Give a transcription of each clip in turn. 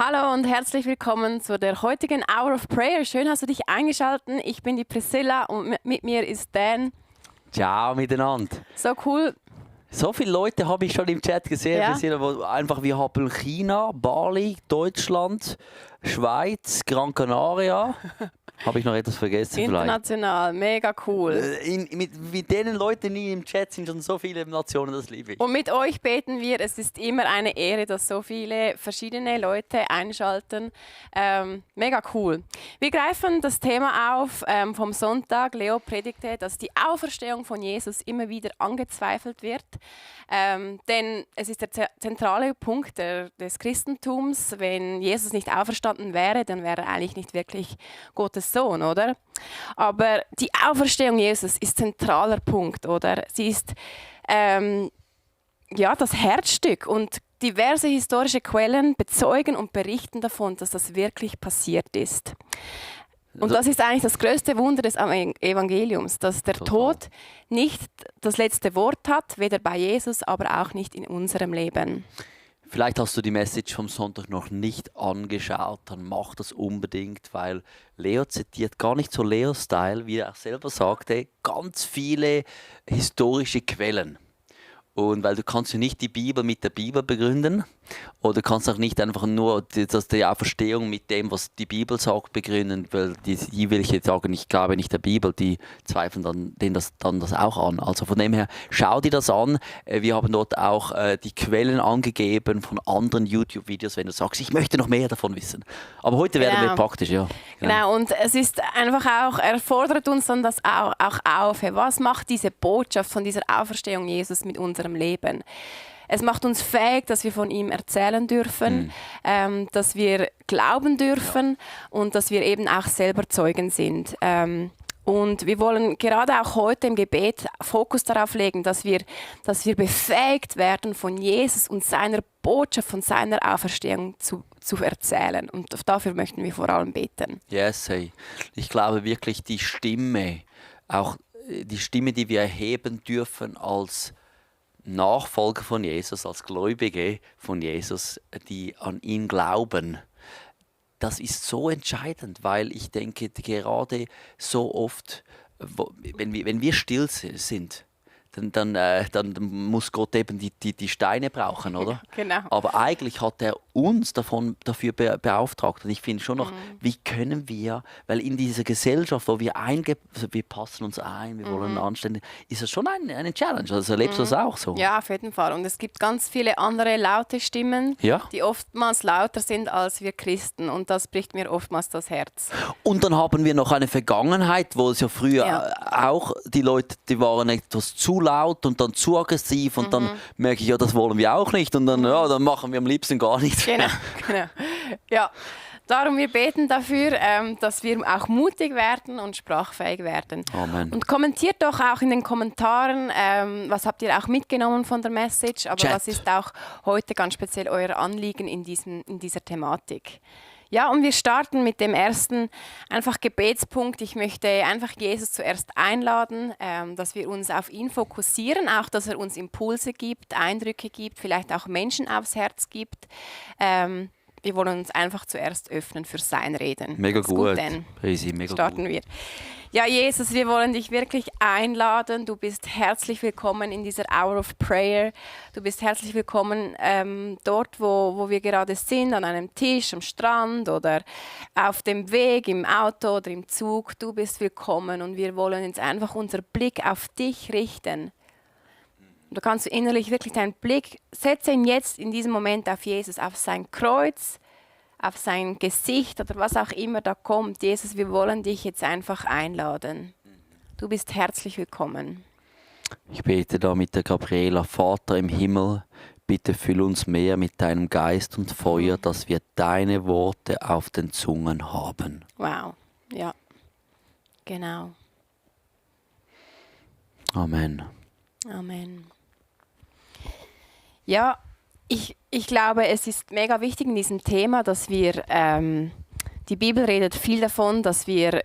Hallo und herzlich willkommen zu der heutigen Hour of Prayer. Schön hast du dich eingeschaltet. Ich bin die Priscilla und mit mir ist Dan. Ciao miteinander. So cool. So viele Leute habe ich schon im Chat gesehen. Ja. Wir haben China, Bali, Deutschland, Schweiz, Gran Canaria. Habe ich noch etwas vergessen vielleicht? International, mega cool. Mit den Leuten, die im Chat sind, schon so viele Nationen, das liebe ich. Und mit euch beten wir. Es ist immer eine Ehre, dass so viele verschiedene Leute einschalten. Mega cool. Wir greifen das Thema auf vom Sonntag. Leo predigte, dass die Auferstehung von Jesus immer wieder angezweifelt wird. Denn es ist der zentrale Punkt des Christentums. Wenn Jesus nicht auferstanden wäre, dann wäre er eigentlich nicht wirklich Gottes Sohn, oder? Aber die Auferstehung Jesus ist zentraler Punkt, oder? Sie ist das Herzstück, und diverse historische Quellen bezeugen und berichten davon, dass das wirklich passiert ist. Und das ist eigentlich das größte Wunder des Evangeliums, dass der Tod nicht das letzte Wort hat, weder bei Jesus, aber auch nicht in unserem Leben. Vielleicht hast du die Message vom Sonntag noch nicht angeschaut, dann mach das unbedingt, weil Leo zitiert gar nicht so Leo-Style, wie er auch selber sagte, ganz viele historische Quellen. Und weil du kannst ja nicht die Bibel mit der Bibel begründen oder kannst auch nicht einfach nur die Auferstehung mit dem, was die Bibel sagt, begründen, weil die will ich jetzt sagen, ich glaube nicht der Bibel, die zweifeln dann das auch an. Also von dem her, schau dir das an. Wir haben dort auch die Quellen angegeben von anderen YouTube-Videos, wenn du sagst, ich möchte noch mehr davon wissen. Aber heute werden wir praktisch, ja. Genau, und es ist einfach auch, er fordert uns dann das auch auf. Was macht diese Botschaft von dieser Auferstehung Jesus mit unserem Leben? Es macht uns fähig, dass wir von ihm erzählen dürfen, dass wir glauben dürfen und dass wir eben auch selber Zeugen sind. Und wir wollen gerade auch heute im Gebet Fokus darauf legen, dass wir befähigt werden, von Jesus und seiner Botschaft, von seiner Auferstehung zu erzählen. Und dafür möchten wir vor allem beten. Yes, hey. Ich glaube wirklich, die Stimme, die wir erheben dürfen als Nachfolger von Jesus, als Gläubige von Jesus, die an ihn glauben, das ist so entscheidend, weil ich denke, gerade so oft, wenn wir still sind, dann muss Gott eben die Steine brauchen, oder? Genau. Aber eigentlich hat er uns dafür beauftragt. Und ich finde schon noch, wie können wir, weil in dieser Gesellschaft, wo wir passen uns ein, wir wollen anständig, ist das schon eine Challenge. Also erlebst du das auch so? Ja, auf jeden Fall. Und es gibt ganz viele andere laute Stimmen, die oftmals lauter sind als wir Christen. Und das bricht mir oftmals das Herz. Und dann haben wir noch eine Vergangenheit, wo es ja früher auch die Leute, die waren etwas zu laut und dann zu aggressiv und dann merke ich, ja, das wollen wir auch nicht und dann, dann machen wir am liebsten gar nichts. Genau. Ja, darum wir beten dafür, dass wir auch mutig werden und sprachfähig werden. Amen. Und kommentiert doch auch in den Kommentaren, was habt ihr auch mitgenommen von der Message, aber was ist auch heute ganz speziell euer Anliegen in dieser Thematik. Ja, und wir starten mit dem ersten einfach Gebetspunkt. Ich möchte einfach Jesus zuerst einladen, dass wir uns auf ihn fokussieren, auch dass er uns Impulse gibt, Eindrücke gibt, vielleicht auch Menschen aufs Herz gibt. Wir wollen uns einfach zuerst öffnen für sein Reden. Mega gut. Mega starten wir. Ja, Jesus, wir wollen dich wirklich einladen. Du bist herzlich willkommen in dieser Hour of Prayer. Du bist herzlich willkommen dort, wo wir gerade sind, an einem Tisch, am Strand oder auf dem Weg, im Auto oder im Zug. Du bist willkommen und wir wollen jetzt einfach unseren Blick auf dich richten. Du kannst innerlich wirklich deinen Blick, setze ihn jetzt in diesem Moment auf Jesus, auf sein Kreuz, auf sein Gesicht oder was auch immer da kommt. Jesus, wir wollen dich jetzt einfach einladen. Du bist herzlich willkommen. Ich bete da mit der Gabriela: Vater im Himmel, bitte füll uns mehr mit deinem Geist und Feuer, dass wir deine Worte auf den Zungen haben. Wow, ja, genau. Amen. Amen. Ja, ich glaube, es ist mega wichtig in diesem Thema, dass wir Die Bibel redet viel davon, dass wir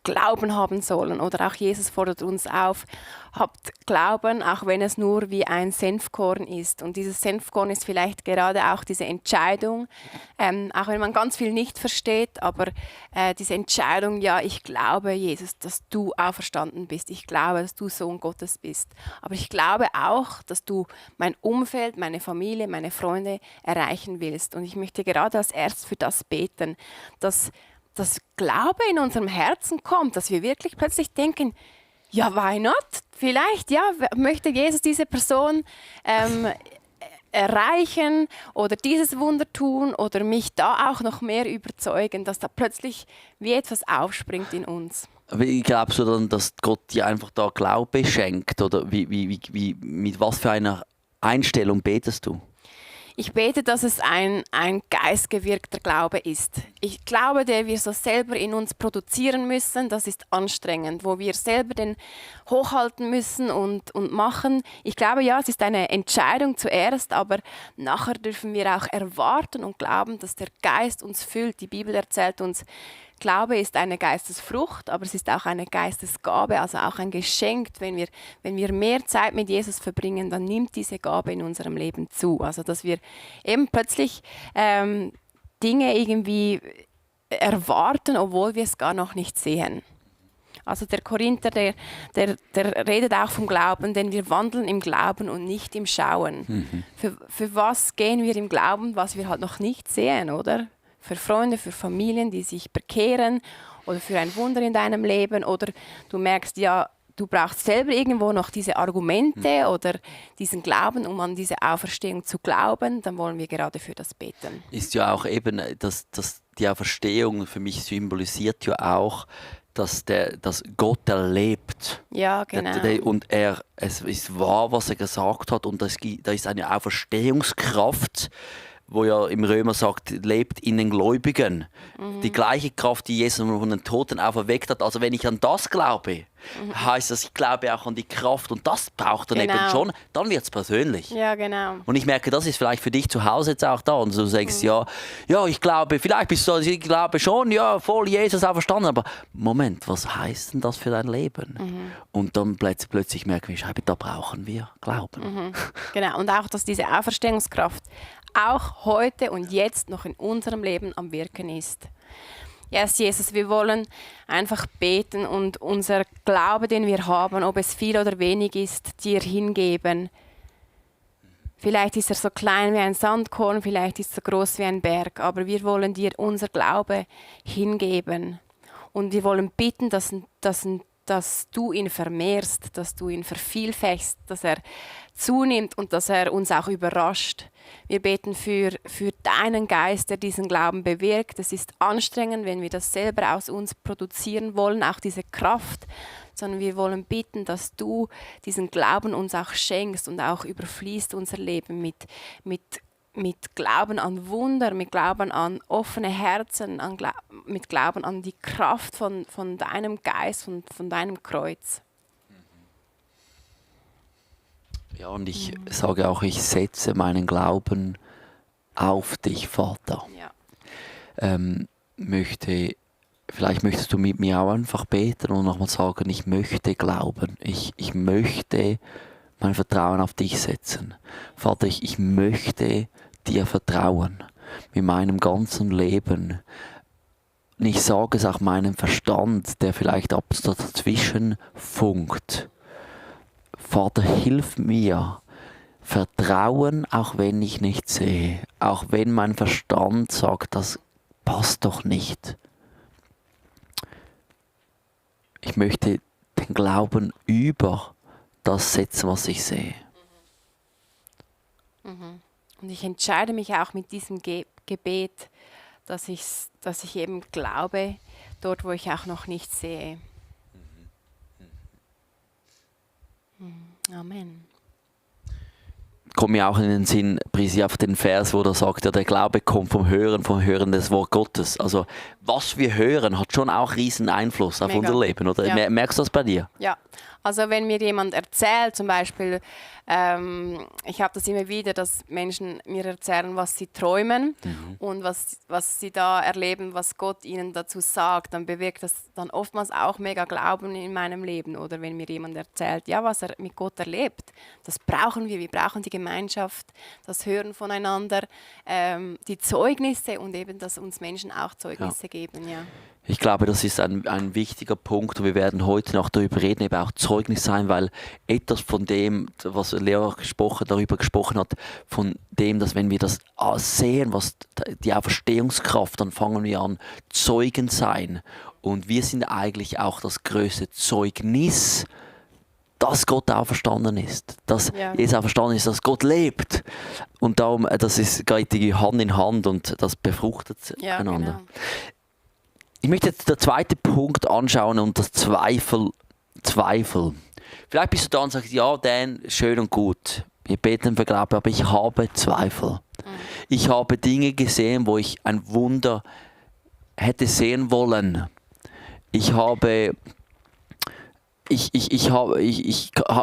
Glauben haben sollen. Oder auch Jesus fordert uns auf, habt Glauben, auch wenn es nur wie ein Senfkorn ist. Und dieses Senfkorn ist vielleicht gerade auch diese Entscheidung, auch wenn man ganz viel nicht versteht, aber diese Entscheidung, ja, ich glaube, Jesus, dass du auferstanden bist. Ich glaube, dass du Sohn Gottes bist. Aber ich glaube auch, dass du mein Umfeld, meine Familie, meine Freunde erreichen willst. Und ich möchte gerade als erstes für das beten, dass das Glaube in unserem Herzen kommt, dass wir wirklich plötzlich denken, ja, why not? Vielleicht, ja, möchte Jesus diese Person erreichen oder dieses Wunder tun oder mich da auch noch mehr überzeugen, dass da plötzlich wie etwas aufspringt in uns. Wie glaubst du dann, dass Gott dir einfach da Glaube schenkt? Oder mit was für einer Einstellung betest du? Ich bete, dass es ein geistgewirkter Glaube ist. Ich glaube, der wir so selber in uns produzieren müssen, das ist anstrengend, wo wir selber den hochhalten müssen und machen. Ich glaube, ja, es ist eine Entscheidung zuerst, aber nachher dürfen wir auch erwarten und glauben, dass der Geist uns füllt. Die Bibel erzählt uns, Glaube ist eine Geistesfrucht, aber es ist auch eine Geistesgabe, also auch ein Geschenk. Wenn wir mehr Zeit mit Jesus verbringen, dann nimmt diese Gabe in unserem Leben zu. Also dass wir eben plötzlich Dinge irgendwie erwarten, obwohl wir es gar noch nicht sehen. Also der Korinther, der redet auch vom Glauben, denn wir wandeln im Glauben und nicht im Schauen. Für was gehen wir im Glauben, was wir halt noch nicht sehen, oder? Für Freunde, für Familien, die sich bekehren oder für ein Wunder in deinem Leben oder du merkst, ja, du brauchst selber irgendwo noch diese Argumente oder diesen Glauben, um an diese Auferstehung zu glauben, dann wollen wir gerade für das beten. Ist ja auch eben, dass die Auferstehung für mich symbolisiert ja auch, dass Gott erlebt. Ja, genau. Und es ist wahr, was er gesagt hat und da ist eine Auferstehungskraft, wo ja im Römer sagt, lebt in den Gläubigen. Die gleiche Kraft, die Jesus von den Toten auferweckt hat. Also wenn ich an das glaube, heißt das, ich glaube auch an die Kraft. Und das braucht dann eben schon, dann wird es persönlich. Ja, genau. Und ich merke, das ist vielleicht für dich zu Hause jetzt auch da. Und du sagst, ja, ich glaube, vielleicht bist du, ich glaube schon, ja, voll Jesus auferstanden. Aber Moment, was heißt denn das für dein Leben? Und dann plötzlich merken wir, da brauchen wir Glauben. Genau, und auch, dass diese Auferstehungskraft auch heute und jetzt noch in unserem Leben am Wirken ist. Yes, Jesus, wir wollen einfach beten und unser Glaube, den wir haben, ob es viel oder wenig ist, dir hingeben. Vielleicht ist er so klein wie ein Sandkorn, vielleicht ist er so groß wie ein Berg, aber wir wollen dir unser Glaube hingeben. Und wir wollen bitten, dass du ihn vermehrst, dass du ihn vervielfältigst, dass er zunimmt und dass er uns auch überrascht. Wir beten für deinen Geist, der diesen Glauben bewirkt. Es ist anstrengend, wenn wir das selber aus uns produzieren wollen, auch diese Kraft, sondern wir wollen bitten, dass du diesen Glauben uns auch schenkst und auch überfließt unser Leben mit Glauben an Wunder, mit Glauben an offene Herzen, mit Glauben an die Kraft von deinem Geist, von deinem Kreuz. Ja, und ich sage auch, ich setze meinen Glauben auf dich, Vater. Ja. Vielleicht möchtest du mit mir auch einfach beten und nochmal sagen, ich möchte glauben. Ich möchte mein Vertrauen auf dich setzen. Vater, ich möchte dir vertrauen mit meinem ganzen Leben. Und ich sage es auch meinem Verstand, der vielleicht dazwischen funkt. Vater, hilf mir, Vertrauen, auch wenn ich nicht sehe, auch wenn mein Verstand sagt, das passt doch nicht. Ich möchte den Glauben über das setzen, was ich sehe. Und ich entscheide mich auch mit diesem Gebet, dass ich eben glaube, dort, wo ich auch noch nicht sehe. Amen. Kommt mir auch in den Sinn, Prisi, auf den Vers, wo er sagt, ja, der Glaube kommt vom Hören des Wort Gottes. Also was wir hören, hat schon auch riesen Einfluss auf unser Leben, oder? Ja. Merkst du das bei dir? Ja, also wenn mir jemand erzählt, zum Beispiel, Ich habe das immer wieder, dass Menschen mir erzählen, was sie träumen und was sie da erleben, was Gott ihnen dazu sagt. Dann bewirkt das dann oftmals auch mega Glauben in meinem Leben. Oder wenn mir jemand erzählt, ja, was er mit Gott erlebt, das brauchen wir. Wir brauchen die Gemeinschaft, das Hören voneinander, die Zeugnisse und eben, dass uns Menschen auch Zeugnisse geben. Ja. Ich glaube, das ist ein wichtiger Punkt und wir werden heute noch darüber reden, eben auch Zeugnis sein, weil etwas von dem, was Leo darüber gesprochen hat, von dem, dass wenn wir das sehen, was die Auferstehungskraft, dann fangen wir an, Zeugen sein. Und wir sind eigentlich auch das größte Zeugnis, dass Gott auferstanden ist, dass Jesus auferstanden ist, dass Gott lebt. Und darum, geht Hand in Hand und das befruchtet einander. Genau. Ich möchte jetzt den zweiten Punkt anschauen und das Zweifel. Vielleicht bist du da und sagst, ja, Dan, schön und gut. Wir beten für Glauben, aber ich habe Zweifel. Ich habe Dinge gesehen, wo ich ein Wunder hätte sehen wollen.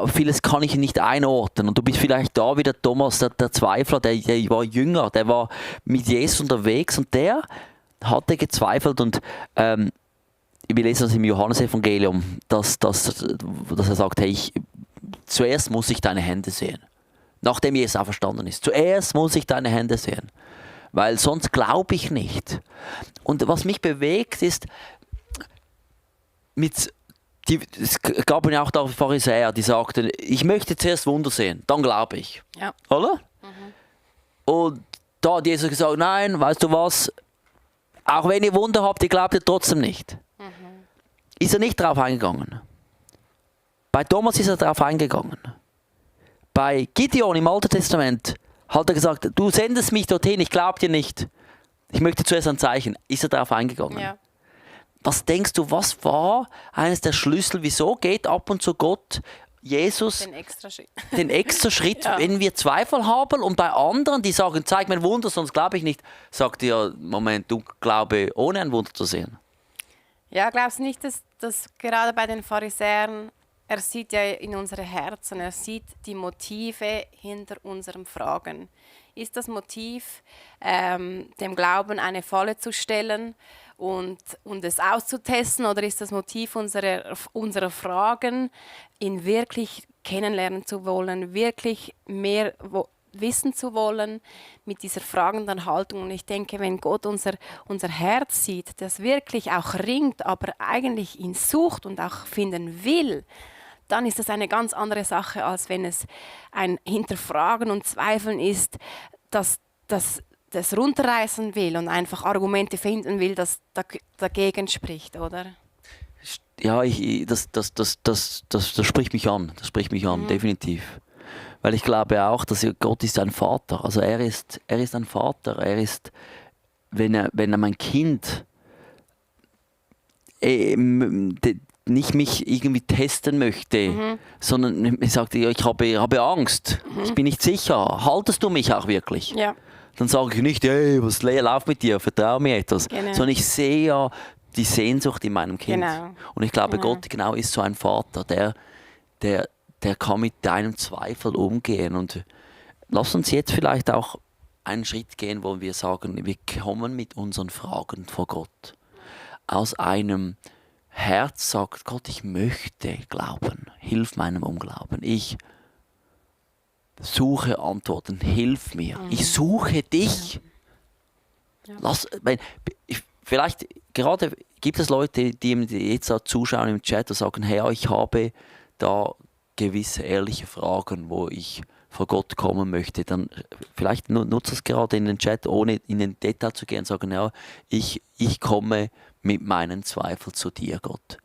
Vieles kann ich nicht einordnen. Und du bist vielleicht da wieder Thomas, der Zweifler, der war jünger, der war mit Jesus unterwegs und der hatte gezweifelt und wir lesen das im Johannesevangelium, dass er sagt, hey, zuerst muss ich deine Hände sehen. Nachdem Jesus auferstanden ist. Zuerst muss ich deine Hände sehen. Weil sonst glaube ich nicht. Und was mich bewegt ist, es gab ja auch da Pharisäer, die sagten, ich möchte zuerst Wunder sehen, dann glaube ich. Ja. Oder? Und da hat Jesus gesagt, nein, weißt du was, auch wenn ihr Wunder habt, ihr glaubt ihr trotzdem nicht. Ist er nicht darauf eingegangen. Bei Thomas ist er darauf eingegangen. Bei Gideon im Alten Testament hat er gesagt, du sendest mich dorthin, ich glaube dir nicht. Ich möchte zuerst ein Zeichen. Ist er darauf eingegangen. Ja. Was denkst du, was war eines der Schlüssel? Wieso geht ab und zu Gott, Jesus, den extra Schritt, wenn wir Zweifel haben und bei anderen, die sagen, zeig mir ein Wunder, sonst glaube ich nicht, sagt er, Moment, du glaube ohne ein Wunder zu sehen. Ja, glaubst du nicht, dass gerade bei den Pharisäern, er sieht ja in unsere Herzen, er sieht die Motive hinter unseren Fragen. Ist das Motiv, dem Glauben eine Falle zu stellen und es auszutesten, oder ist das Motiv unserer Fragen, ihn wirklich kennenlernen zu wollen, wirklich mehr wissen zu wollen mit dieser fragenden Haltung? Und ich denke, wenn Gott unser Herz sieht, das wirklich auch ringt, aber eigentlich ihn sucht und auch finden will, dann ist das eine ganz andere Sache, als wenn es ein Hinterfragen und Zweifeln ist, das runterreißen will und einfach Argumente finden will, das dagegen spricht, oder? Ja, das spricht mich an. Das spricht mich an, definitiv. Weil ich glaube auch, dass Gott ist ein Vater. Also er ist ein Vater. Er ist, wenn er mein Kind nicht mich irgendwie testen möchte, sondern er sagt, ich habe Angst, ich bin nicht sicher, haltest du mich auch wirklich? Ja. Dann sage ich nicht, hey, was lauf mit dir, vertrau mir etwas, sondern ich sehe ja die Sehnsucht in meinem Kind. Genau. Und ich glaube, Gott ist so ein Vater, der kann mit deinem Zweifel umgehen. Und lass uns jetzt vielleicht auch einen Schritt gehen, wo wir sagen, wir kommen mit unseren Fragen vor Gott. Aus einem Herz sagt Gott, ich möchte glauben, hilf meinem Unglauben. Ich suche Antworten, hilf mir. Ich suche dich. Ja. Vielleicht gerade gibt es Leute, die jetzt da zuschauen im Chat und sagen, hey, ich habe da gewisse ehrliche Fragen, wo ich vor Gott kommen möchte. Dann vielleicht nutze es gerade in den Chat, ohne in den Detail zu gehen, und sagen, ja, ich komme mit meinen Zweifeln zu dir, Gott.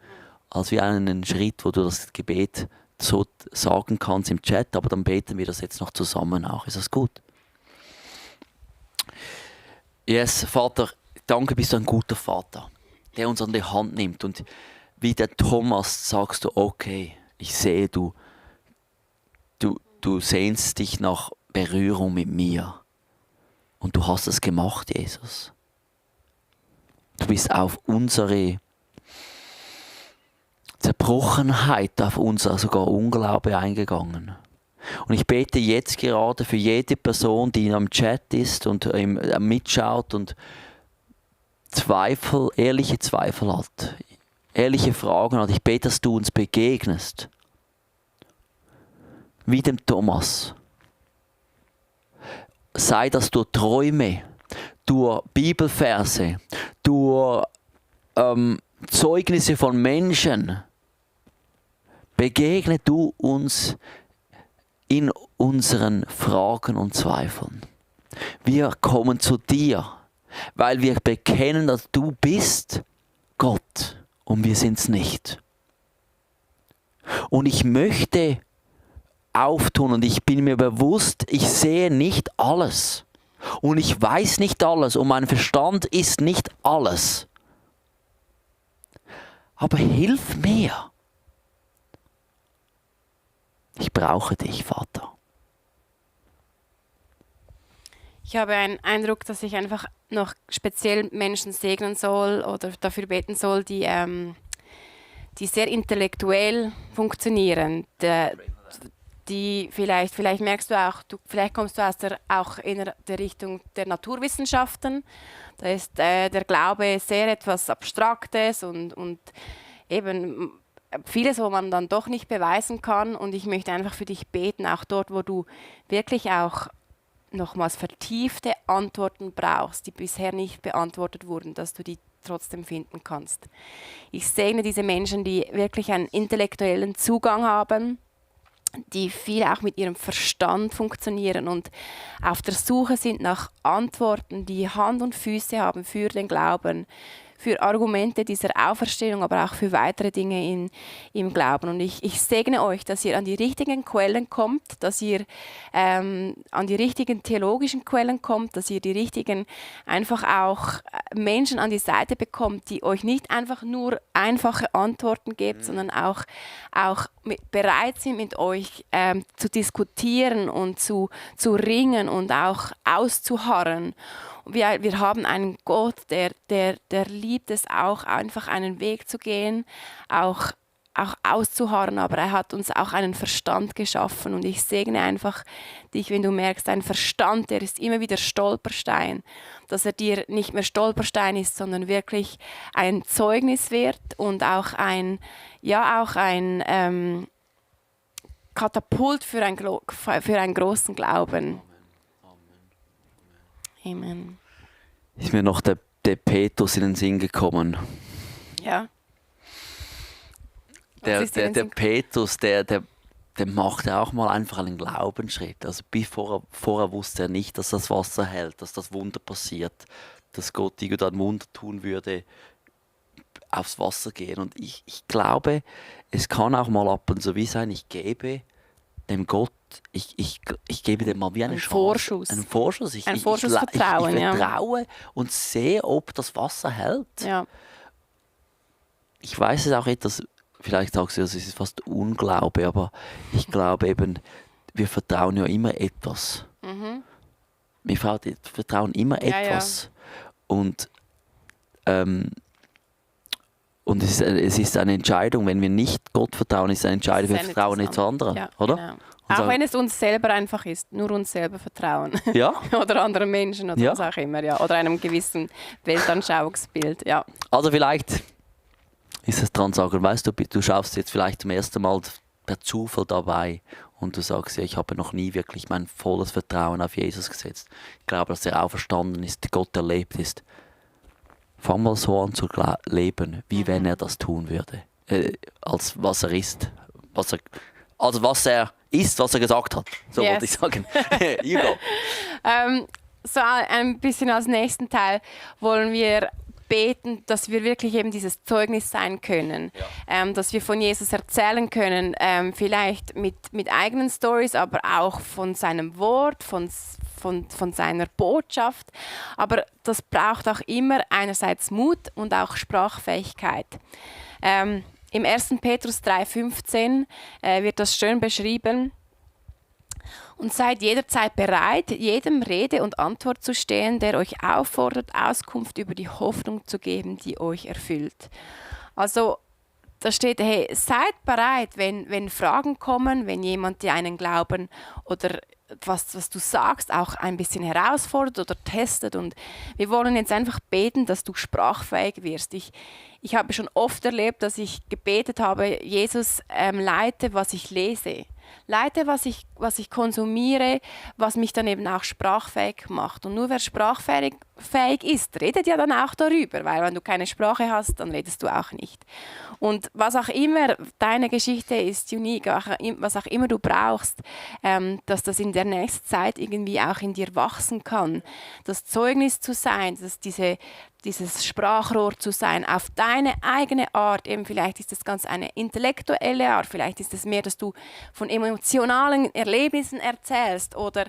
Als wie einen Schritt, wo du das Gebet so sagen kannst im Chat, aber dann beten wir das jetzt noch zusammen auch. Ist das gut? Yes, Vater, danke, bist du ein guter Vater, der uns an die Hand nimmt. Und wie der Thomas sagst du, okay, ich sehe, du sehnst dich nach Berührung mit mir. Und du hast es gemacht, Jesus. Du bist auf unsere Zerbrochenheit, auf unser sogar Unglaube eingegangen. Und ich bete jetzt gerade für jede Person, die am Chat ist und mitschaut und ehrliche Zweifel hat, ehrliche Fragen hat. Ich bete, dass du uns begegnest. Wie dem Thomas. Sei das durch Träume, durch Bibelverse, durch Zeugnisse von Menschen. Begegne du uns in unseren Fragen und Zweifeln. Wir kommen zu dir, weil wir bekennen, dass du bist Gott und wir sind es nicht. Und ich möchte auftun und ich bin mir bewusst, ich sehe nicht alles. Und ich weiß nicht alles und mein Verstand ist nicht alles. Aber hilf mir. Ich brauche dich, Vater. Ich habe einen Eindruck, dass ich einfach noch speziell Menschen segnen soll oder dafür beten soll, die sehr intellektuell funktionieren. Die vielleicht merkst du auch, vielleicht kommst du auch in der Richtung der Naturwissenschaften. Da ist der Glaube sehr etwas Abstraktes und eben vieles, wo man dann doch nicht beweisen kann. Und ich möchte einfach für dich beten, auch dort, wo du wirklich auch nochmals vertiefte Antworten brauchst, die bisher nicht beantwortet wurden, dass du die trotzdem finden kannst. Ich segne diese Menschen, die wirklich einen intellektuellen Zugang haben, die viel auch mit ihrem Verstand funktionieren und auf der Suche sind nach Antworten, die Hand und Füße haben für den Glauben, für Argumente dieser Auferstehung, aber auch für weitere Dinge im Glauben. Und ich segne euch, dass ihr an die richtigen Quellen kommt, dass ihr an die richtigen theologischen Quellen kommt, dass ihr die richtigen einfach auch Menschen an die Seite bekommt, die euch nicht einfach nur einfache Antworten geben, sondern auch bereit sind, mit euch zu diskutieren und zu ringen und auch auszuharren. Wir haben einen Gott, der liebt es auch, einfach einen Weg zu gehen, auch auszuharren, aber er hat uns auch einen Verstand geschaffen und ich segne einfach dich, wenn du merkst, dein Verstand, der ist immer wieder Stolperstein, dass er dir nicht mehr Stolperstein ist, sondern wirklich ein Zeugnis wird und auch ein Katapult für einen großen Glauben. Amen. Ist mir noch der Petrus in den Sinn gekommen. Ja. Der Petrus, der machte auch mal einfach einen Glaubensschritt. Also vorher wusste er nicht, dass das Wasser hält, dass das Wunder passiert, dass Gott irgendwo ein Wunder tun würde, aufs Wasser gehen. Und ich glaube, es kann auch mal ab und so wie sein, ich gebe dem Gott, ich gebe dem mal wie eine Chance. Vorschuss. Einen Vorschuss. Ich Vorschussvertrauen, ich vertraue und sehe, ob das Wasser hält. Ja. Ich weiß es auch etwas, vielleicht sagst du, es ist fast Unglaube, aber ich glaube eben, wir vertrauen ja immer etwas. Mhm. Wir vertrauen immer etwas. Ja. Und es ist eine Entscheidung, wenn wir nicht Gott vertrauen, ist es eine Entscheidung, wir vertrauen nicht zu anderen, ja, oder? Genau. Auch wenn es uns selber einfach ist, nur uns selber vertrauen. Ja. Oder anderen Menschen oder was auch immer, ja. Oder einem gewissen Weltanschauungsbild, ja. Also vielleicht ist es dran sagen, weißt du schaust jetzt vielleicht zum ersten Mal per Zufall dabei und du sagst, ja, ich habe noch nie wirklich mein volles Vertrauen auf Jesus gesetzt. Ich glaube, dass er auferstanden ist, Gott erlebt ist. Fang mal so an zu leben, wie wenn er das tun würde. Als was er ist. Was er ist, was er gesagt hat. So wollte ich sagen. You go. So ein bisschen als nächsten Teil wollen wir beten, dass wir wirklich eben dieses Zeugnis sein können, dass wir von Jesus erzählen können, vielleicht mit eigenen Stories, aber auch von seinem Wort, von seiner Botschaft. Aber das braucht auch immer einerseits Mut und auch Sprachfähigkeit. Im 1. Petrus 3,15 wird das schön beschrieben. Und seid jederzeit bereit, jedem Rede und Antwort zu stehen, der euch auffordert, Auskunft über die Hoffnung zu geben, die euch erfüllt. Also da steht, hey, seid bereit, wenn Fragen kommen, wenn jemand dir einen Glauben oder was du sagst, auch ein bisschen herausfordert oder testet. Und wir wollen jetzt einfach beten, dass du sprachfähig wirst. Ich habe schon oft erlebt, dass ich gebetet habe, Jesus, leite, was ich lese. Leite, was ich konsumiere, was mich dann eben auch sprachfähig macht. Und nur wer sprachfähig ist, redet ja dann auch darüber, weil wenn du keine Sprache hast, dann redest du auch nicht. Und was auch immer, deine Geschichte ist unique, was auch immer du brauchst, dass das in der nächsten Zeit irgendwie auch in dir wachsen kann. Das Zeugnis zu sein, dass dieses Sprachrohr zu sein, auf deine eigene Art, eben vielleicht ist das ganz eine intellektuelle Art, vielleicht ist es mehr, dass du von emotionalen Erlebnissen erzählst oder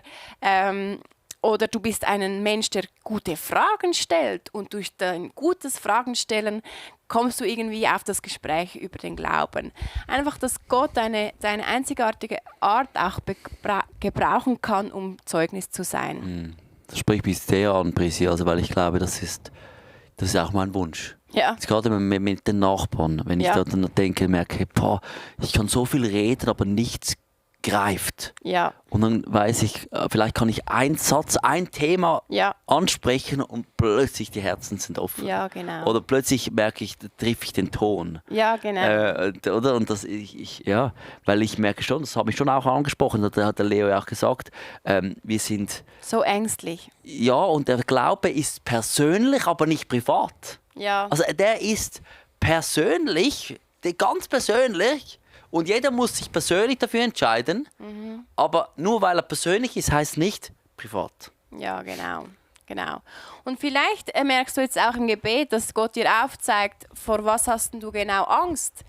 du bist ein Mensch, der gute Fragen stellt und durch dein gutes Fragen stellen kommst du irgendwie auf das Gespräch über den Glauben. Einfach, dass Gott deine einzigartige Art auch gebrauchen kann, um Zeugnis zu sein. Das spricht mich sehr an, Prissi, also weil ich glaube, das ist auch mein Wunsch. Ja. Jetzt gerade mit den Nachbarn, wenn ich Ja. da dann denke, merke, ich kann so viel reden, aber nichts greift. Ja. Und dann weiß ich, vielleicht kann ich einen Satz, ein Thema Ja. ansprechen und plötzlich die Herzen sind offen. Ja, genau. Oder plötzlich merke ich, da treffe ich den Ton. Ja, genau. Oder? Und ja, weil ich merke schon, das habe ich schon auch angesprochen, da hat der Leo ja auch gesagt, wir sind, So ängstlich. ja, und der Glaube ist persönlich, aber nicht privat. Ja. Also der ist persönlich, ganz persönlich, und jeder muss sich persönlich dafür entscheiden, aber nur weil er persönlich ist, heißt nicht privat. Ja, genau. Und vielleicht merkst du jetzt auch im Gebet, dass Gott dir aufzeigt, vor was hast denn du genau Angst?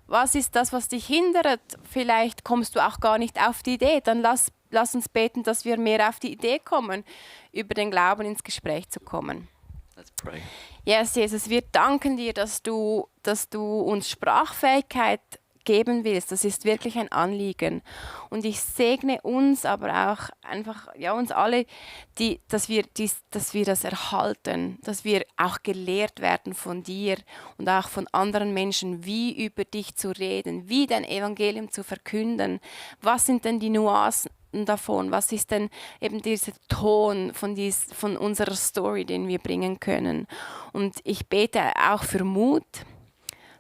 Was ist das, was dich hindert? Vielleicht kommst du auch gar nicht auf die Idee. Dann lass uns beten, dass wir mehr auf die Idee kommen, über den Glauben ins Gespräch zu kommen. Let's pray. Yes, Jesus, wir danken dir, dass du uns Sprachfähigkeit geben willst. Das ist wirklich ein Anliegen. Und ich segne uns, aber auch einfach uns alle, dass wir das erhalten, dass wir auch gelehrt werden von dir und auch von anderen Menschen, wie über dich zu reden, wie dein Evangelium zu verkünden. Was sind denn die Nuancen davon? Was ist denn eben dieser Ton von unserer Story, den wir bringen können? Und ich bete auch für Mut.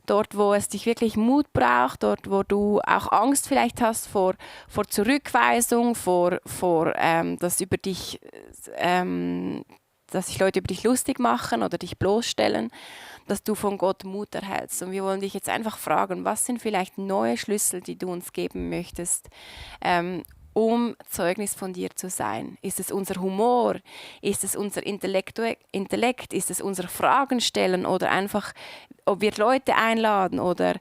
Dort, wo es dich wirklich Mut braucht, dort, wo du auch Angst vielleicht hast vor Zurückweisung, dass sich Leute über dich lustig machen oder dich bloßstellen, dass du von Gott Mut erhältst. Und wir wollen dich jetzt einfach fragen, was sind vielleicht neue Schlüssel, die du uns geben möchtest, um Zeugnis von dir zu sein? Ist es unser Humor? Ist es unser Intellekt? Ist es unser Fragen stellen oder einfach, ob wir Leute einladen oder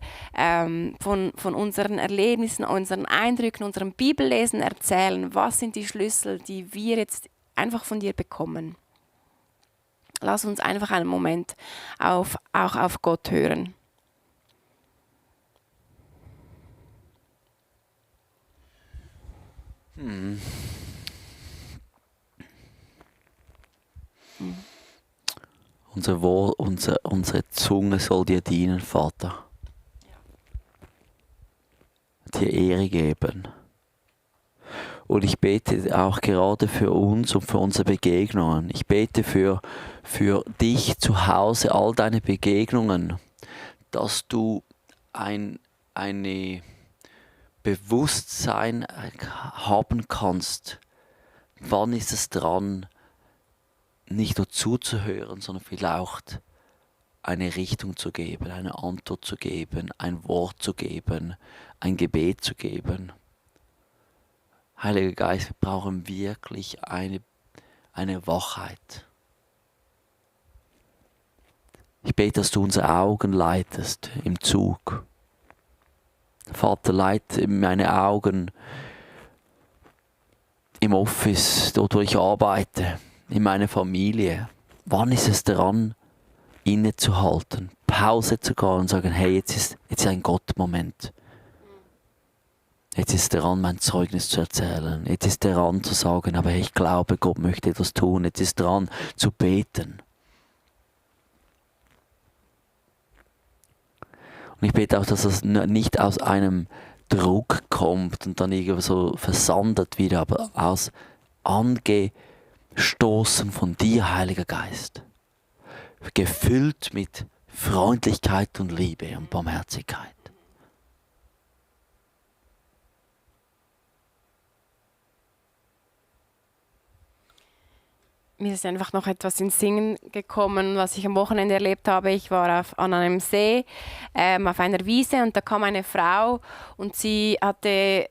von unseren Erlebnissen, unseren Eindrücken, unserem Bibellesen erzählen? Was sind die Schlüssel, die wir jetzt einfach von dir bekommen? Lass uns einfach einen Moment auch auf Gott hören. Unsere Zunge soll dir dienen, Vater. Dir Ehre geben. Und ich bete auch gerade für uns und für unsere Begegnungen. Ich bete für dich zu Hause, all deine Begegnungen, dass du ein Bewusstsein haben kannst. Wann ist es dran, nicht nur zuzuhören, sondern vielleicht eine Richtung zu geben, eine Antwort zu geben, ein Wort zu geben, ein Gebet zu geben. Heiliger Geist, wir brauchen wirklich eine Wachheit. Ich bete, dass du unsere Augen leitest im Zug. Vater, leite meine Augen im Office, dort wo ich arbeite, in meiner Familie. Wann ist es dran, innezuhalten, Pause zu gehen und sagen, hey, jetzt ist ein Gott-Moment. Jetzt ist dran, mein Zeugnis zu erzählen. Jetzt ist dran zu sagen, aber ich glaube, Gott möchte etwas tun. Jetzt ist dran zu beten. Und ich bete auch, dass das nicht aus einem Druck kommt und dann irgendwie so versandet wieder, aber aus angestoßen von dir, Heiliger Geist. Gefüllt mit Freundlichkeit und Liebe und Barmherzigkeit. Mir ist einfach noch etwas ins Singen gekommen, was ich am Wochenende erlebt habe. Ich war an einem See, auf einer Wiese, und da kam eine Frau und sie hatte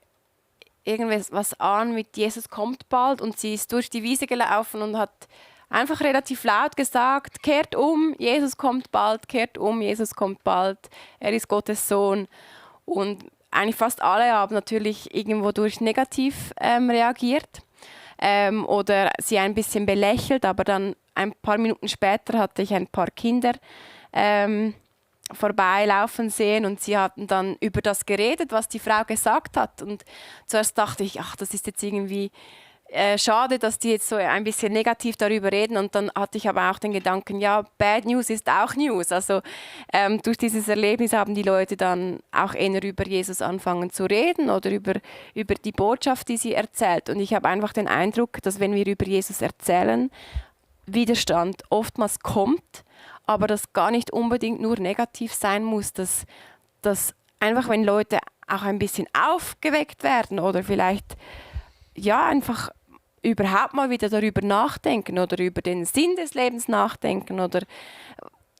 irgendwas an mit Jesus kommt bald, und sie ist durch die Wiese gelaufen und hat einfach relativ laut gesagt, kehrt um, Jesus kommt bald, kehrt um, Jesus kommt bald, er ist Gottes Sohn. Und eigentlich fast alle haben natürlich irgendwo durch negativ reagiert. Oder sie ein bisschen belächelt, aber dann ein paar Minuten später hatte ich ein paar Kinder vorbeilaufen sehen, und sie hatten dann über das geredet, was die Frau gesagt hat. Und zuerst dachte ich, ach, das ist jetzt irgendwie schade, dass die jetzt so ein bisschen negativ darüber reden, und dann hatte ich aber auch den Gedanken, ja, Bad News ist auch News. Also durch dieses Erlebnis haben die Leute dann auch eher über Jesus anfangen zu reden oder über die Botschaft, die sie erzählt. Und ich habe einfach den Eindruck, dass wenn wir über Jesus erzählen, Widerstand oftmals kommt, aber das gar nicht unbedingt nur negativ sein muss, dass einfach, wenn Leute auch ein bisschen aufgeweckt werden oder vielleicht ja einfach überhaupt mal wieder darüber nachdenken oder über den Sinn des Lebens nachdenken oder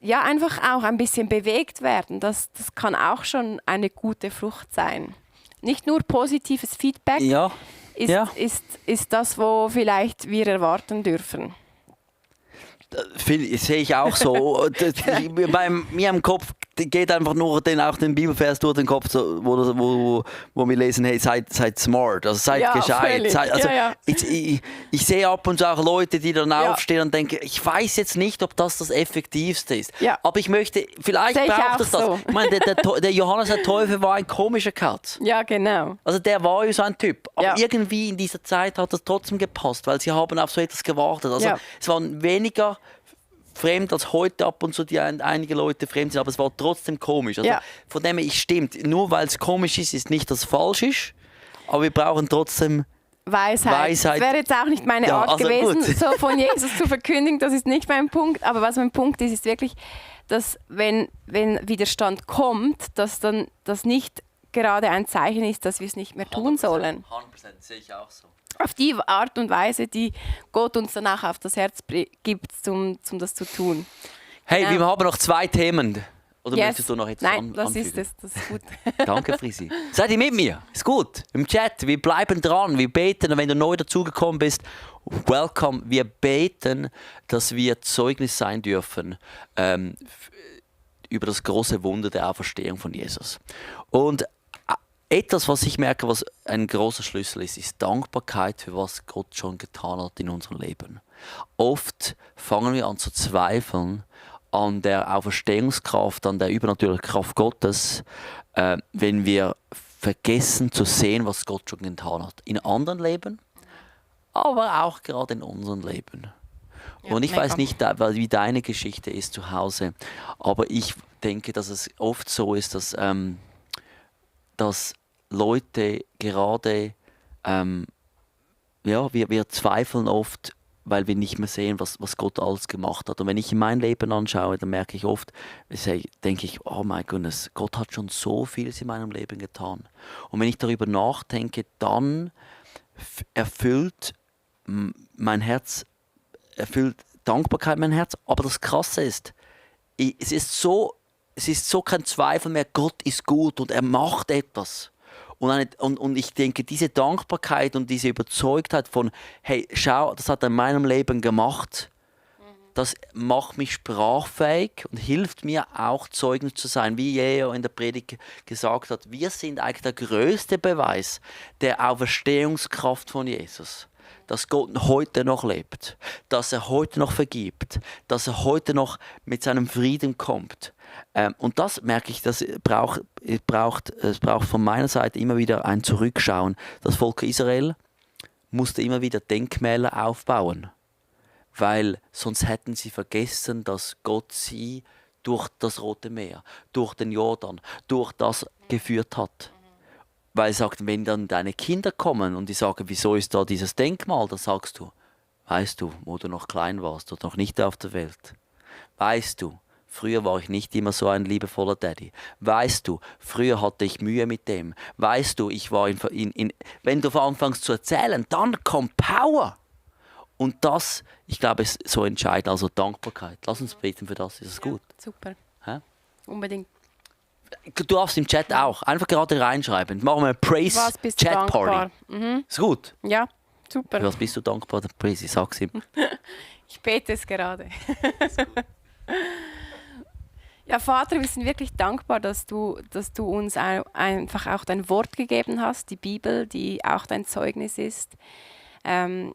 ja einfach auch ein bisschen bewegt werden, das kann auch schon eine gute Frucht sein. Nicht nur positives Feedback ist das, wo vielleicht wir erwarten dürfen. Sehe ich auch so. Bei mir im Kopf geht einfach nur auch den Bibelvers durch den Kopf, so, wo wir lesen, hey, seid smart, also seid gescheit. Ich sehe ab und zu auch Leute, die dann aufstehen und denken, ich weiß jetzt nicht, ob das Effektivste ist. Ja. Aber ich möchte, vielleicht braucht es das. So. Ich meine, der Johannes der Täufer war ein komischer Katz. Ja, genau. Also der war ja so ein Typ. Aber irgendwie in dieser Zeit hat das trotzdem gepasst, weil sie haben auf so etwas gewartet. Also es waren weniger fremd als heute ab und zu einige Leute fremd sind, aber es war trotzdem komisch. Also von dem her, stimmt. Nur weil es komisch ist, ist nicht, dass es falsch ist, aber wir brauchen trotzdem Weisheit. Das wäre jetzt auch nicht meine Art gewesen, so von Jesus zu verkündigen, das ist nicht mein Punkt. Aber was mein Punkt ist wirklich, dass wenn Widerstand kommt, dass dann das nicht gerade ein Zeichen ist, dass wir es nicht mehr tun sollen. 100%, sehe ich auch so. Auf die Art und Weise, die Gott uns danach auf das Herz gibt, um das zu tun. Hey, wir haben noch 2 Themen. Oder möchtest du noch etwas anfügen? Nein, das ist es. Das ist gut. Danke, Frisi. Seid ihr mit mir? Ist gut. Im Chat. Wir bleiben dran. Wir beten. Und wenn du neu dazugekommen bist, welcome. Wir beten, dass wir Zeugnis sein dürfen über das große Wunder der Auferstehung von Jesus. Und etwas, was ich merke, was ein großer Schlüssel ist, ist Dankbarkeit für was Gott schon getan hat in unserem Leben. Oft fangen wir an zu zweifeln an der Auferstehungskraft, an der übernatürlichen Kraft Gottes, wenn wir vergessen zu sehen, was Gott schon getan hat. In anderen Leben, aber auch gerade in unserem Leben. Ja, und ich weiß nicht, wie deine Geschichte ist zu Hause, aber ich denke, dass es oft so ist, dass Leute gerade, wir zweifeln oft, weil wir nicht mehr sehen, was Gott alles gemacht hat. Und wenn ich mein Leben anschaue, dann merke ich oft, denke ich, oh mein Gott, Gott hat schon so vieles in meinem Leben getan. Und wenn ich darüber nachdenke, dann erfüllt mein Herz, erfüllt Dankbarkeit mein Herz. Aber das Krasse ist, es ist so kein Zweifel mehr, Gott ist gut und er macht etwas. Und ich denke, diese Dankbarkeit und diese Überzeugtheit von, hey, schau, das hat er in meinem Leben gemacht, das macht mich sprachfähig und hilft mir auch, Zeugnis zu sein. Wie Jeo in der Predigt gesagt hat, wir sind eigentlich der größte Beweis der Auferstehungskraft von Jesus. Dass Gott heute noch lebt, dass er heute noch vergibt, dass er heute noch mit seinem Frieden kommt. Und das merke ich, das braucht von meiner Seite immer wieder ein Zurückschauen. Das Volk Israel musste immer wieder Denkmäler aufbauen, weil sonst hätten sie vergessen, dass Gott sie durch das Rote Meer, durch den Jordan, durch das geführt hat. Weil er sagt, wenn dann deine Kinder kommen und die sagen, wieso ist da dieses Denkmal, dann sagst du, weißt du, wo du noch klein warst oder noch nicht auf der Welt. Weißt du, früher war ich nicht immer so ein liebevoller Daddy. Weißt du, früher hatte ich Mühe mit dem. Weißt du, ich war wenn du anfängst zu erzählen, dann kommt Power. Und das, ich glaube, ist so entscheidend, also Dankbarkeit. Lass uns beten für das, ist es gut? Super. Hä? Unbedingt. Du darfst im Chat auch einfach gerade reinschreiben. Machen wir eine Was bist du Praise Chat dankbar? Party. Ist gut? Ja, super. Für was bist du dankbar? Praise, ich sag's ihm. Ich bete es gerade. Ja, Vater, wir sind wirklich dankbar, dass du uns einfach auch dein Wort gegeben hast, die Bibel, die auch dein Zeugnis ist.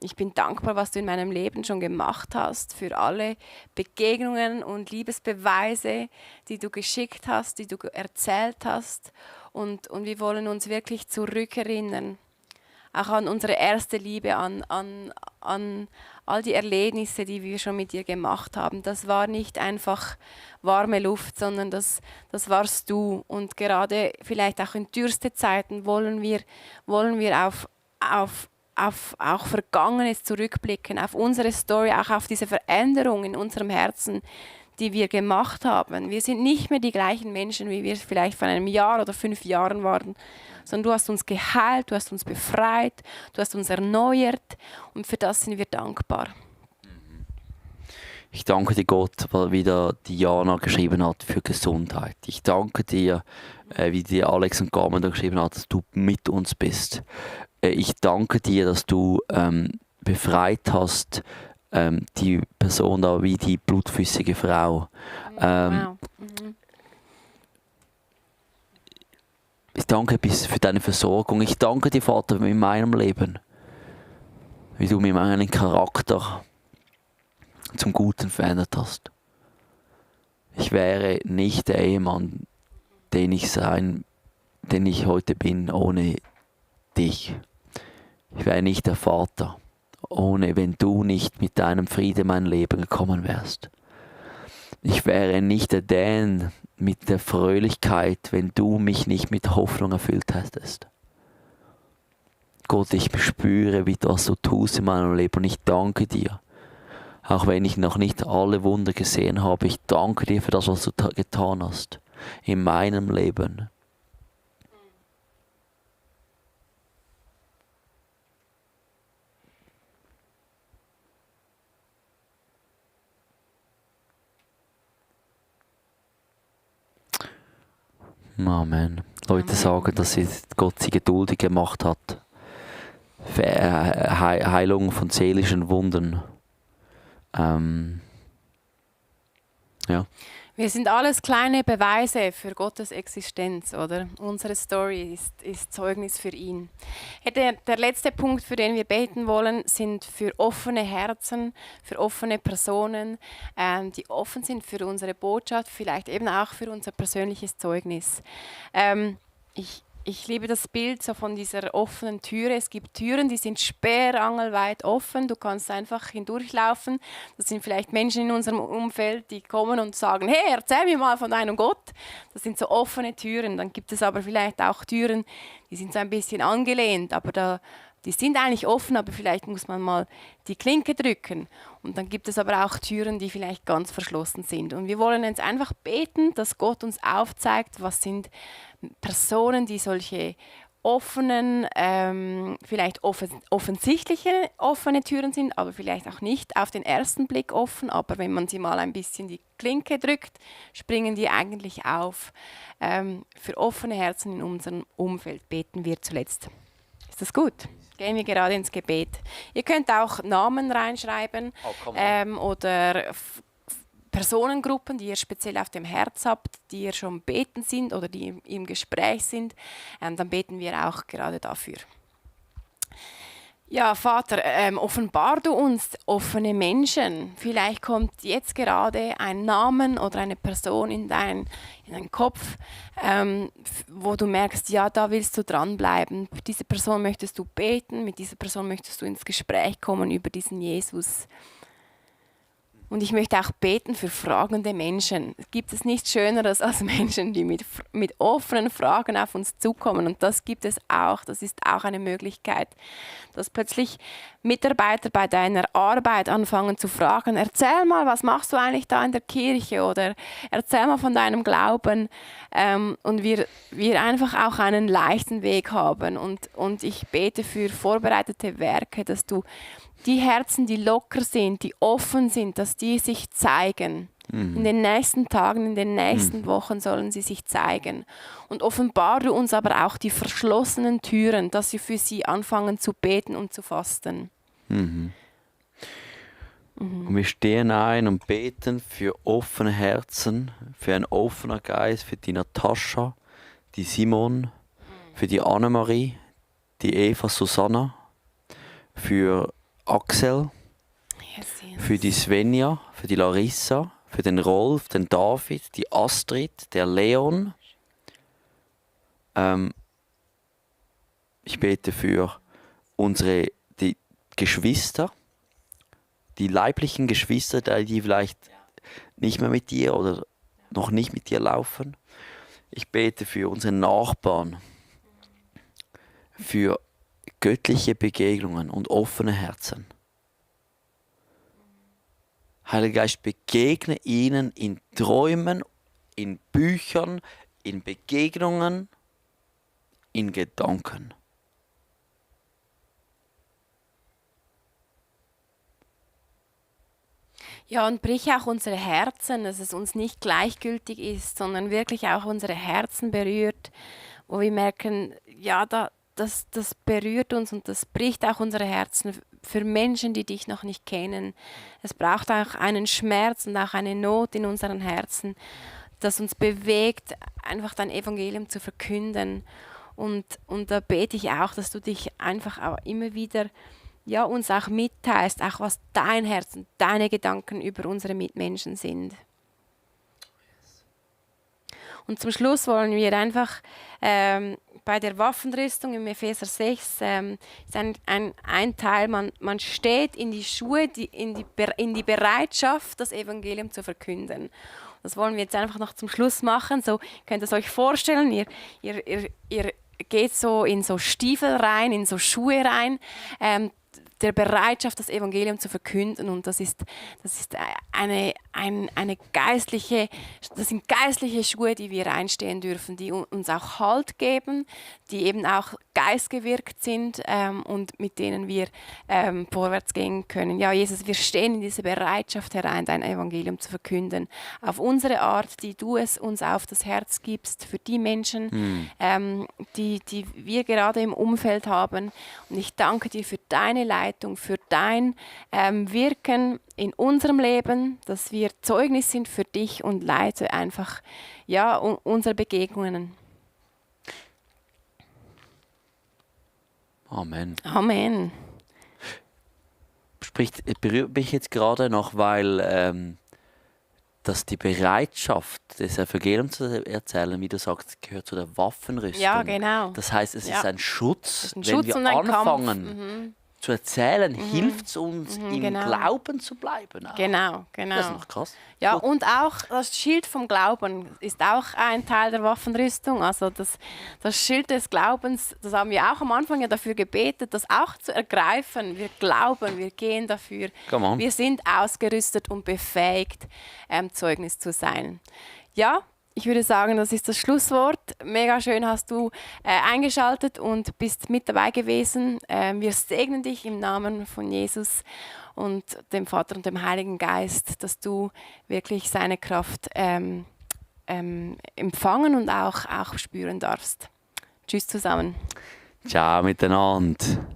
Ich bin dankbar, was du in meinem Leben schon gemacht hast, für alle Begegnungen und Liebesbeweise, die du geschickt hast, die du erzählt hast. Und wir wollen uns wirklich zurückerinnern, auch an unsere erste Liebe, an all die Erlebnisse, die wir schon mit dir gemacht haben. Das war nicht einfach warme Luft, sondern das warst du. Und gerade vielleicht auch in Dürstezeiten wollen wir auf auch Vergangenes zurückblicken, auf unsere Story, auch auf diese Veränderung in unserem Herzen, die wir gemacht haben. Wir sind nicht mehr die gleichen Menschen, wie wir vielleicht vor einem Jahr oder 5 Jahren waren, sondern du hast uns geheilt, du hast uns befreit, du hast uns erneuert und für das sind wir dankbar. Ich danke dir, Gott, weil wieder Diana geschrieben hat für Gesundheit. Ich danke dir, wie dir Alex und Carmen da geschrieben hat, dass du mit uns bist. Ich danke dir, dass du befreit hast, die Person da wie die blutflüssige Frau. Wow. Ich danke dir für deine Versorgung. Ich danke dir, Vater, in meinem Leben, wie du mir meinen Charakter zum Guten verändert hast. Ich wäre nicht der Ehemann, den ich heute bin, ohne dich. Ich wäre nicht der Vater, wenn du nicht mit deinem Frieden in mein Leben gekommen wärst. Ich wäre nicht der Dan mit der Fröhlichkeit, wenn du mich nicht mit Hoffnung erfüllt hättest. Gott, ich spüre, wie du das so tust in meinem Leben und ich danke dir. Auch wenn ich noch nicht alle Wunder gesehen habe, ich danke dir für das, was du getan hast in meinem Leben. Amen. Leute sagen, dass Gott sie geduldig gemacht hat. Heilung von seelischen Wunden. Ja. Wir sind alles kleine Beweise für Gottes Existenz, oder? Unsere Story ist Zeugnis für ihn. Der letzte Punkt, für den wir beten wollen, sind für offene Herzen, für offene Personen, die offen sind für unsere Botschaft, vielleicht eben auch für unser persönliches Zeugnis. Ich liebe das Bild so von dieser offenen Türe. Es gibt Türen, die sind sperrangelweit offen. Du kannst einfach hindurchlaufen. Das sind vielleicht Menschen in unserem Umfeld, die kommen und sagen, hey, erzähl mir mal von deinem Gott. Das sind so offene Türen. Dann gibt es aber vielleicht auch Türen, die sind so ein bisschen angelehnt, aber die sind eigentlich offen, aber vielleicht muss man mal die Klinke drücken. Und dann gibt es aber auch Türen, die vielleicht ganz verschlossen sind. Und wir wollen jetzt einfach beten, dass Gott uns aufzeigt, was sind Personen, die solche offenen, vielleicht offensichtliche offene Türen sind, aber vielleicht auch nicht auf den ersten Blick offen. Aber wenn man sie mal ein bisschen die Klinke drückt, springen die eigentlich auf. Für offene Herzen in unserem Umfeld beten wir zuletzt. Ist das gut? Gehen wir gerade ins Gebet. Ihr könnt auch Namen reinschreiben oder Personengruppen, die ihr speziell auf dem Herz habt, die ihr schon beten sind oder die im Gespräch sind. Dann beten wir auch gerade dafür. Ja, Vater, offenbar du uns offene Menschen. Vielleicht kommt jetzt gerade ein Name oder eine Person in deinen Kopf, wo du merkst, ja, da willst du dranbleiben. Für diese Person möchtest du beten, mit dieser Person möchtest du ins Gespräch kommen über diesen Jesus. Und ich möchte auch beten für fragende Menschen. Es gibt es nichts Schöneres als Menschen, die mit offenen Fragen auf uns zukommen. Und das gibt es auch. Das ist auch eine Möglichkeit, dass plötzlich Mitarbeiter bei deiner Arbeit anfangen zu fragen, erzähl mal, was machst du eigentlich da in der Kirche? Oder erzähl mal von deinem Glauben. Und wir einfach auch einen leichten Weg haben. Und ich bete für vorbereitete Werke, dass du die Herzen, die locker sind, die offen sind, dass die sich zeigen. In den nächsten Tagen, in den nächsten Wochen sollen sie sich zeigen. Und offenbar du uns aber auch die verschlossenen Türen, dass wir für sie anfangen zu beten und zu fasten. Und wir stehen ein und beten für offene Herzen, für einen offenen Geist, für die Natascha, die Simon, für die Annemarie, die Eva Susanna, für Axel, für die Svenja, für die Larissa, für den Rolf, den David, die Astrid, der Leon. Ich bete für die Geschwister, die leiblichen Geschwister, die vielleicht nicht mehr mit dir oder noch nicht mit dir laufen. Ich bete für unsere Nachbarn, für göttliche Begegnungen und offene Herzen. Heiliger Geist, begegne ihnen in Träumen, in Büchern, in Begegnungen, in Gedanken. Ja, und brich auch unsere Herzen, dass es uns nicht gleichgültig ist, sondern wirklich auch unsere Herzen berührt, wo wir merken, ja, das berührt uns und das bricht auch unsere Herzen für Menschen, die dich noch nicht kennen. Es braucht auch einen Schmerz und auch eine Not in unseren Herzen, das uns bewegt, einfach dein Evangelium zu verkünden. Und da bete ich auch, dass du dich einfach auch immer wieder uns auch mitteilst, auch was dein Herz und deine Gedanken über unsere Mitmenschen sind. Und zum Schluss wollen wir einfach bei der Waffenrüstung im Epheser 6 ist ein Teil, man steht in die Schuhe, in die Bereitschaft, das Evangelium zu verkünden. Das wollen wir jetzt einfach noch zum Schluss machen. So könnt ihr es euch vorstellen, ihr geht so in so Stiefel rein, in so Schuhe rein, der Bereitschaft, das Evangelium zu verkünden. Und das ist eine geistliche, das sind geistliche Schuhe, die wir einstehen dürfen, die uns auch Halt geben, die eben auch geistgewirkt sind und mit denen wir vorwärts gehen können. Ja, Jesus, wir stehen in diese Bereitschaft herein, dein Evangelium zu verkünden, auf unsere Art, die du es uns auf das Herz gibst, für die Menschen, die wir gerade im Umfeld haben. Und ich danke dir für deine Leitung, für dein Wirken in unserem Leben, dass wir Zeugnis sind für dich und leite einfach unsere Begegnungen. Amen. Amen. Berührt mich jetzt gerade noch, weil dass die Bereitschaft, das Evangelium zu erzählen, wie du sagst, gehört zu der Waffenrüstung. Ja, genau. Das heißt, es ist ein Schutz, ein Schutz wenn und wir ein anfangen zu erzählen, hilft es uns, im Glauben zu bleiben. Auch. Genau. Das ist noch krass. Ja, Gut. und auch das Schild vom Glauben ist auch ein Teil der Waffenrüstung. Also das Schild des Glaubens, das haben wir auch am Anfang ja dafür gebetet, das auch zu ergreifen. Wir glauben, wir gehen dafür. Wir sind ausgerüstet und befähigt, Zeugnis zu sein. Ja, ich würde sagen, das ist das Schlusswort. Mega schön hast du eingeschaltet und bist mit dabei gewesen. Wir segnen dich im Namen von Jesus und dem Vater und dem Heiligen Geist, dass du wirklich seine Kraft empfangen und auch spüren darfst. Tschüss zusammen. Ciao miteinander.